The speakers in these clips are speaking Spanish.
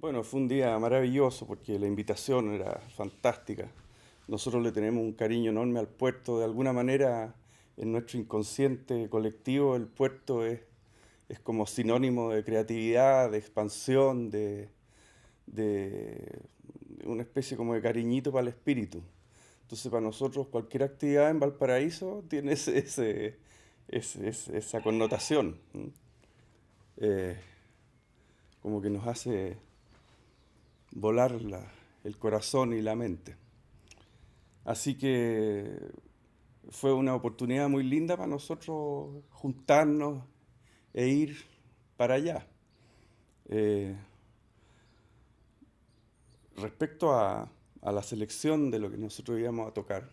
Bueno, fue un día maravilloso porque la invitación era fantástica. Nosotros le tenemos un cariño enorme al puerto. De alguna manera, en nuestro inconsciente colectivo, el puerto es como sinónimo de creatividad, de expansión, de una especie como de cariñito para el espíritu. Entonces, para nosotros, cualquier actividad en Valparaíso tiene esa connotación. Eh, Como que nos hace volar el corazón y la mente. Así que fue una oportunidad muy linda para nosotros juntarnos e ir para allá. Eh, Respecto a la selección de lo que nosotros íbamos a tocar,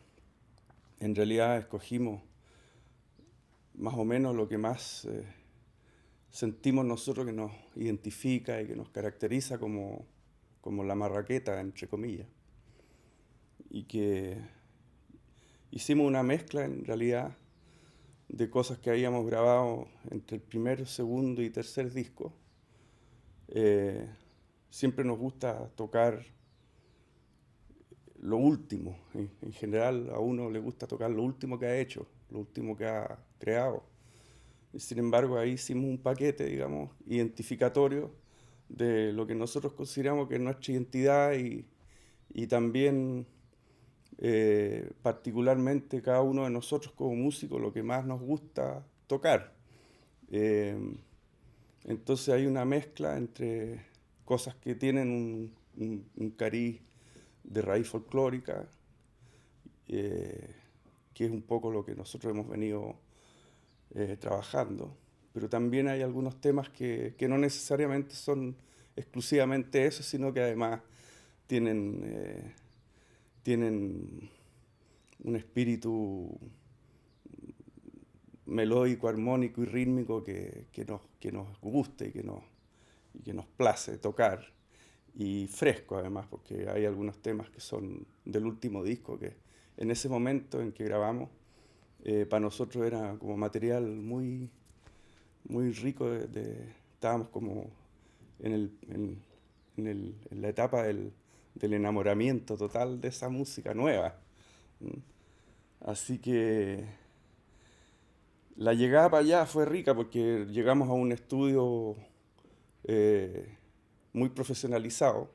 en realidad escogimos más o menos lo que más sentimos nosotros que nos identifica y que nos caracteriza como la marraqueta, entre comillas, y que hicimos una mezcla en realidad de cosas que habíamos grabado entre el primer, segundo y tercer disco. Eh, Siempre nos gusta tocar lo último. En general a uno le gusta tocar lo último que ha hecho, lo último que ha creado. Y sin embargo, ahí hicimos un paquete, digamos, identificatorio de lo que nosotros consideramos que es nuestra identidad y también particularmente cada uno de nosotros como músicos lo que más nos gusta tocar. Eh, entonces hay una mezcla entre cosas que tienen un cariz de raíz folclórica, eh, que es un poco lo que nosotros hemos venido trabajando, pero también hay algunos temas que no necesariamente son exclusivamente eso, sino que además tienen un espíritu melódico, armónico y rítmico que nos guste y que nos place tocar. Y fresco además, porque hay algunos temas que son del último disco que en ese momento en que grabamos, para nosotros era como material muy, muy rico. Estábamos como en la etapa del enamoramiento total de esa música nueva. Así que la llegada para allá fue rica porque llegamos a un estudio eh, muy profesionalizado,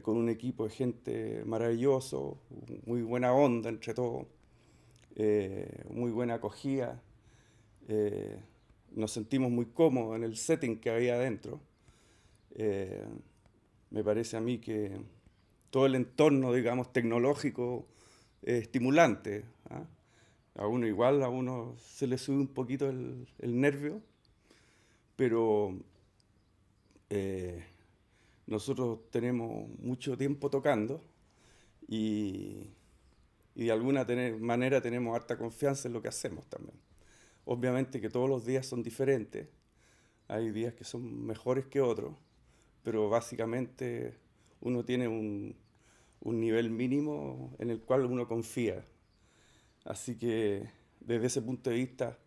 con un equipo de gente maravilloso, muy buena onda entre todos, muy buena acogida. eh, Nos sentimos muy cómodos en el setting que había adentro. Eh, Me parece a mí que todo el entorno, digamos, tecnológico es estimulante. ¿Ah? A uno se le sube un poquito el nervio, pero eh, nosotros tenemos mucho tiempo tocando y, y de alguna manera tenemos harta confianza en lo que hacemos también. Obviamente que todos los días son diferentes, hay días que son mejores que otros, pero básicamente uno tiene un nivel mínimo en el cual uno confía. Así que desde ese punto de vista,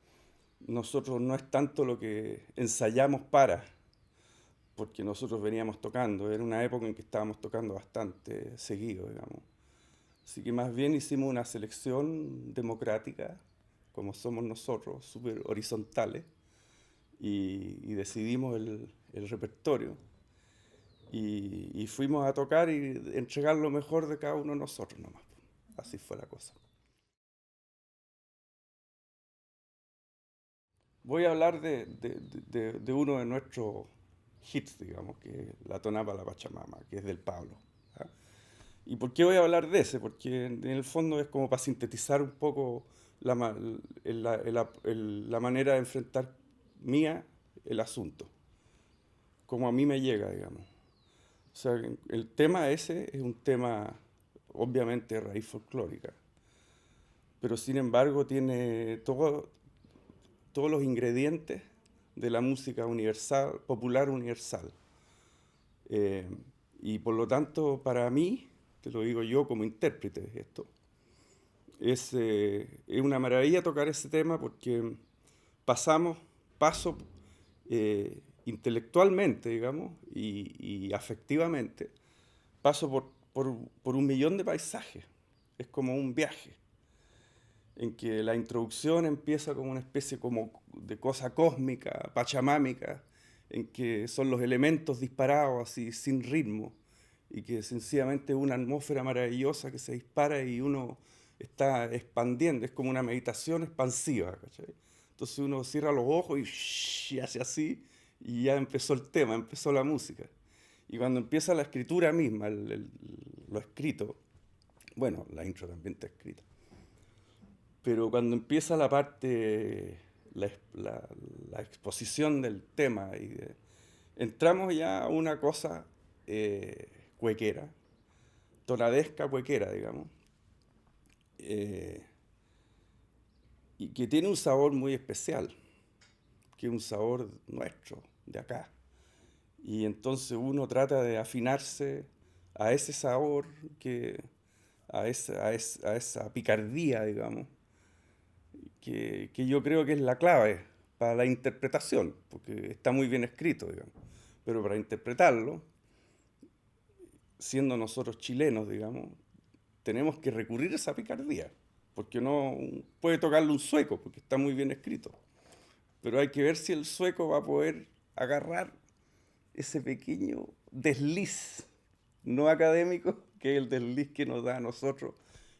nosotros no es tanto lo que ensayamos para, porque nosotros veníamos tocando, era una época en que estábamos tocando bastante seguido, digamos. Así que más bien hicimos una selección democrática, como somos nosotros, súper horizontales, y decidimos el repertorio. Y fuimos a tocar y entregar lo mejor de cada uno de nosotros nomás. Así fue la cosa. Voy a hablar de uno de nuestros hits, digamos, que es La Tonapa La Pachamama, que es del Pablo. ¿Ah? ¿Y por qué voy a hablar de ese? Porque en el fondo es como para sintetizar un poco la, la manera de enfrentar mía el asunto, como a mí me llega, digamos. O sea, el tema ese es un tema obviamente de raíz folclórica, pero sin embargo tiene todos los ingredientes de la música universal, popular universal. Eh, y por lo tanto, para mí, te lo digo yo como intérprete de esto, es una maravilla tocar ese tema porque pasamos, paso intelectualmente, digamos, y afectivamente, paso por un millón de paisajes. Es como un viaje, en que la introducción empieza como una especie como de cosa cósmica, pachamámica, en que son los elementos disparados así sin ritmo, y que sencillamente es una atmósfera maravillosa que se dispara y uno está expandiendo, es como una meditación expansiva, ¿cachai? Entonces uno cierra los ojos y hace así, y ya empezó el tema, empezó la música. Y cuando empieza la escritura misma, lo escrito, bueno, la intro también está escrita, pero cuando empieza la parte, la exposición del tema, entramos ya a una cosa cuequera, tonadesca cuequera, digamos, eh, y que tiene un sabor muy especial, que es un sabor nuestro, de acá. Y entonces uno trata de afinarse a ese sabor, a esa picardía, digamos, que yo creo que es la clave para la interpretación, porque está muy bien escrito, digamos. Pero para interpretarlo, siendo nosotros chilenos, digamos, tenemos que recurrir a esa picardía, porque no puede tocarle un sueco, porque está muy bien escrito. Pero hay que ver si el sueco va a poder agarrar ese pequeño desliz no académico, que es el desliz que nos da a nosotros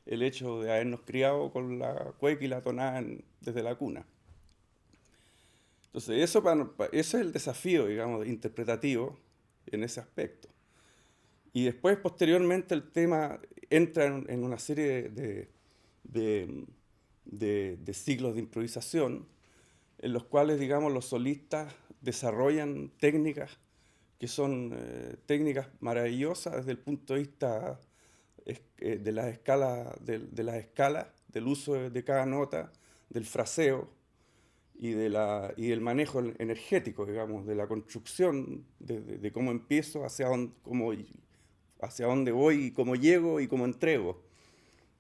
el hecho de habernos criado con la cueca y la tonada desde la cuna. Entonces, eso es el desafío, digamos, interpretativo en ese aspecto. Y después, posteriormente, el tema entra en una serie de, de ciclos de improvisación en los cuales, digamos, los solistas desarrollan técnicas que son técnicas maravillosas desde el punto de vista de las escalas, del uso de cada nota, del fraseo y del manejo energético, digamos, de la construcción, de cómo empiezo, hacia dónde voy, y cómo llego y cómo entrego.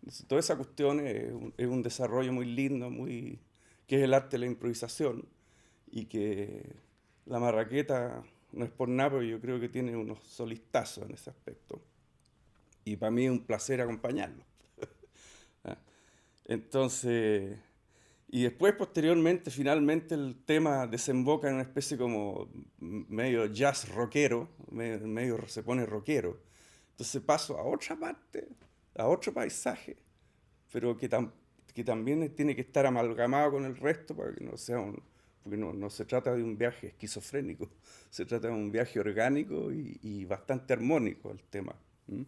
Entonces, toda esa cuestión es un desarrollo muy lindo, que es el arte de la improvisación, y que la marraqueta no es por nada, pero yo creo que tiene unos solistazos en ese aspecto. Y para mí es un placer acompañarlo. Entonces, y después, posteriormente, finalmente el tema desemboca en una especie como medio jazz rockero, medio se pone rockero. Entonces paso a otra parte, a otro paisaje, pero que también tiene que estar amalgamado con el resto para que no sea porque no se trata de un viaje esquizofrénico, se trata de un viaje orgánico y bastante armónico el tema. ¿Mm?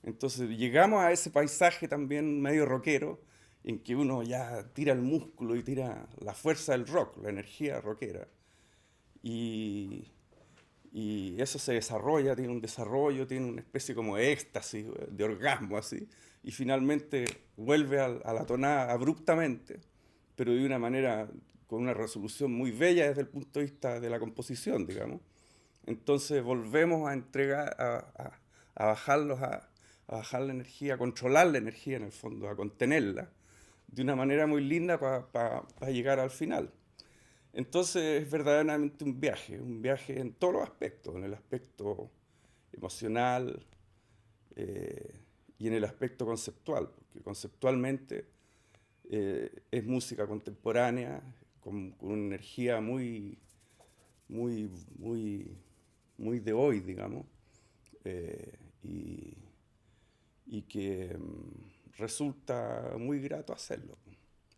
Entonces llegamos a ese paisaje también medio rockero, en que uno ya tira el músculo y tira la fuerza del rock, la energía rockera. Y, y eso se desarrolla, tiene un desarrollo, tiene una especie como de éxtasis, de orgasmo así, y finalmente vuelve a la tonada abruptamente, pero de una manera con una resolución muy bella desde el punto de vista de la composición, digamos. Entonces volvemos a entregar, a bajarlos, a bajar la energía, a controlar la energía en el fondo, a contenerla, de una manera muy linda para llegar al final. Entonces es verdaderamente un viaje en todos los aspectos, en el aspecto emocional eh, y en el aspecto conceptual, porque conceptualmente es música contemporánea con una energía muy, muy, muy de hoy, digamos, eh, y, y que resulta muy grato hacerlo.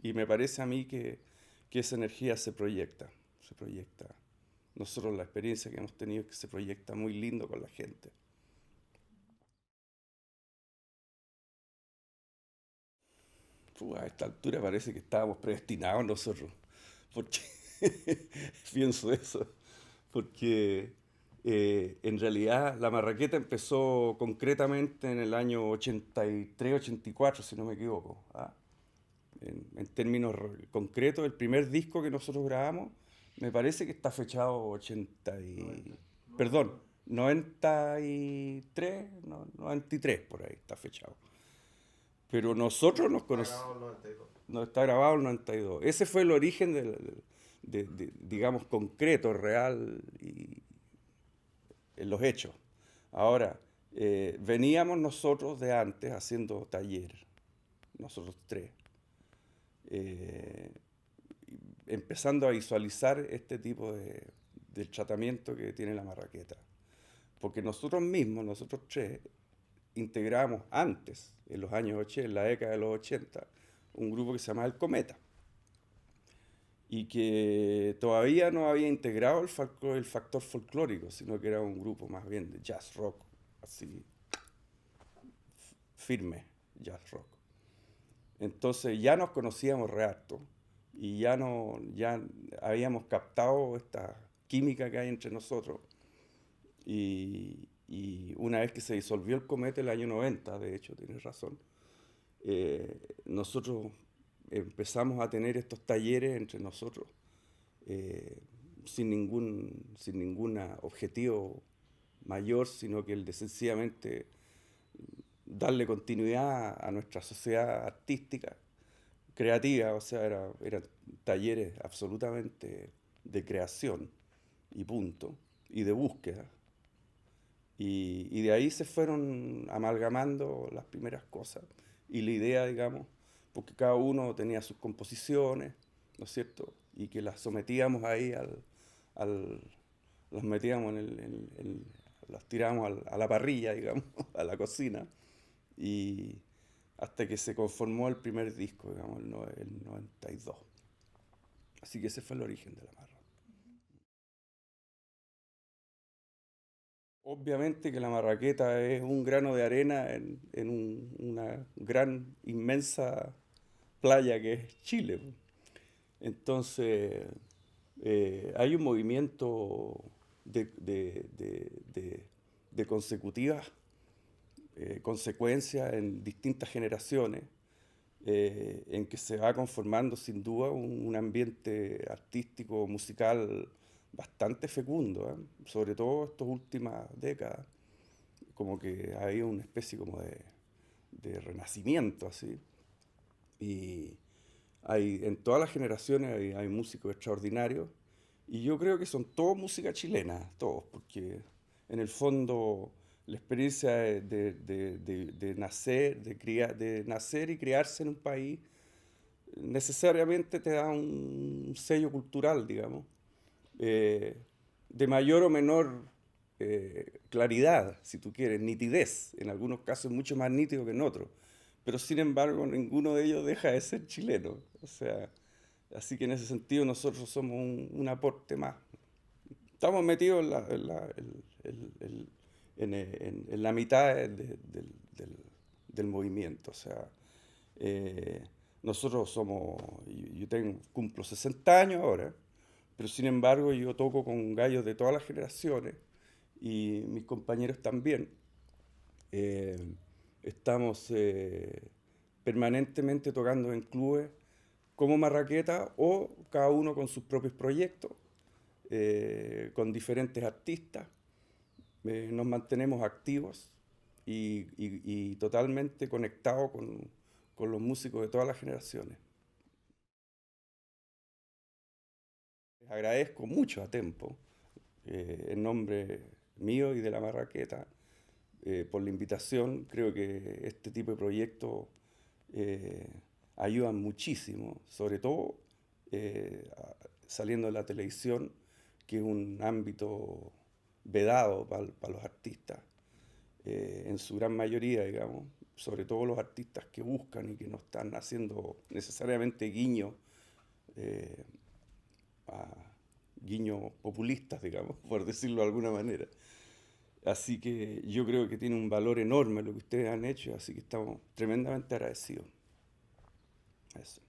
Y me parece a mí que esa energía se proyecta, se proyecta. Nosotros la experiencia que hemos tenido es que se proyecta muy lindo con la gente. A esta altura parece que estábamos predestinados nosotros, porque pienso eso, porque en realidad la marraqueta empezó concretamente en el año 83, 84, si no me equivoco. ¿Ah? En términos concretos, el primer disco que nosotros grabamos me parece que está fechado 80 y... Perdón, 93, no, 93 por ahí está fechado. Pero nosotros nos conocemos... No, está grabado el 92. Ese fue el origen digamos, concreto, real y en los hechos. Ahora, veníamos nosotros de antes haciendo talleres, nosotros tres, eh, empezando a visualizar este tipo del tratamiento que tiene la marraqueta. Porque nosotros mismos, nosotros tres, integramos antes, en los años 80, en la década de los 80, un grupo que se llamaba El Cometa, y que todavía no había integrado el factor folclórico, sino que era un grupo más bien de jazz rock, así, firme jazz rock. Entonces ya nos conocíamos re harto y ya habíamos captado esta química que hay entre nosotros. Y una vez que se disolvió el Cometa el año 90, de hecho, tienes razón, nosotros empezamos a tener estos talleres entre nosotros eh, sin ningún objetivo mayor, sino que el de sencillamente darle continuidad a nuestra sociedad artística, creativa, o sea, eran talleres absolutamente de creación y punto, y de búsqueda. Y de ahí se fueron amalgamando las primeras cosas. Y la idea, digamos, porque cada uno tenía sus composiciones, ¿no es cierto? Y que las sometíamos ahí al las metíamos las tirábamos a la parrilla, digamos, a la cocina. Y hasta que se conformó el primer disco, digamos, el 92. Así que ese fue el origen de la marra. Obviamente que la marraqueta es un grano de arena en una gran, inmensa playa que es Chile. Entonces, hay un movimiento de, de- de- de- de consecutivas consecuencias en distintas generaciones, en que se va conformando sin duda un ambiente artístico, musical bastante fecundo, sobre todo estas últimas décadas, como que hay una especie como de renacimiento así. Y en todas las generaciones hay músicos extraordinarios y yo creo que son todos música chilena, todos, porque en el fondo la experiencia de nacer, de nacer y criarse en un país necesariamente te da un sello cultural, digamos, eh, de mayor o menor claridad, si tú quieres, nitidez, en algunos casos mucho más nítido que en otros, pero sin embargo ninguno de ellos deja de ser chileno, o sea, así que en ese sentido nosotros somos un aporte más. Estamos metidos en la mitad del- del movimiento, o sea, eh, nosotros somos, cumplo 60 años ahora, pero sin embargo yo toco con gallos de todas las generaciones y mis compañeros también. Eh, Estamos permanentemente tocando en clubes como Marraqueta o cada uno con sus propios proyectos, con diferentes artistas. Nos mantenemos activos y totalmente conectados con los músicos de todas las generaciones. Les agradezco mucho a Tempo, en nombre mío y de la Marraqueta, por la invitación. Creo que este tipo de proyectos eh, ayudan muchísimo, sobre todo saliendo de la televisión, que es un ámbito vedado para los artistas, en su gran mayoría, digamos, sobre todo los artistas que buscan y que no están haciendo necesariamente guiños eh, a guiños populistas, digamos, por decirlo de alguna manera. Así que yo creo que tiene un valor enorme lo que ustedes han hecho, así que estamos tremendamente agradecidos. Eso.